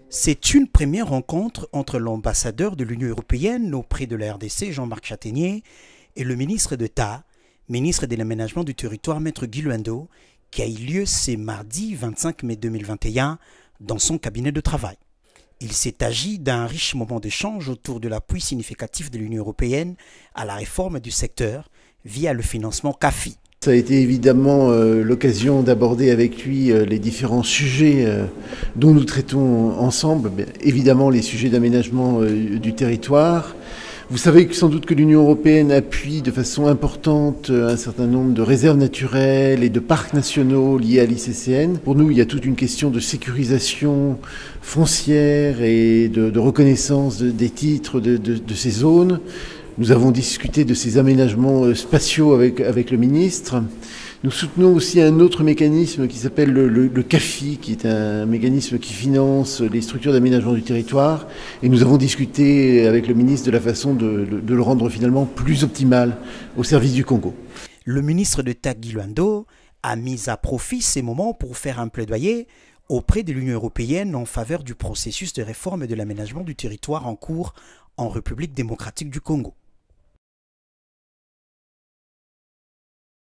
C'est une première rencontre entre l'ambassadeur de l'Union européenne auprès de la RDC, Jean-Marc Chataignier, et le ministre d'État, ministre de l'Aménagement du Territoire, Maître Guy Luando, qui a eu lieu ce mardi 25 mai 2021 dans son cabinet de travail. Il s'est agi d'un riche moment d'échange autour de l'appui significatif de l'Union européenne à la réforme du secteur via le financement CAFI. Ça a été évidemment l'occasion d'aborder avec lui les différents sujets dont nous traitons ensemble. Bien, évidemment les sujets d'aménagement du territoire. Vous savez sans doute que l'Union européenne appuie de façon importante un certain nombre de réserves naturelles et de parcs nationaux liés à l'ICCN. Pour nous, il y a toute une question de sécurisation foncière et de reconnaissance des titres de ces zones. Nous avons discuté de ces aménagements spatiaux avec le ministre. Nous soutenons aussi un autre mécanisme qui s'appelle le CAFI, qui est un mécanisme qui finance les structures d'aménagement du territoire. Et nous avons discuté avec le ministre de la façon de le rendre finalement plus optimal au service du Congo. Le ministre d'État Guy Luando a mis à profit ces moments pour faire un plaidoyer auprès de l'Union européenne en faveur du processus de réforme de l'aménagement du territoire en cours en République démocratique du Congo.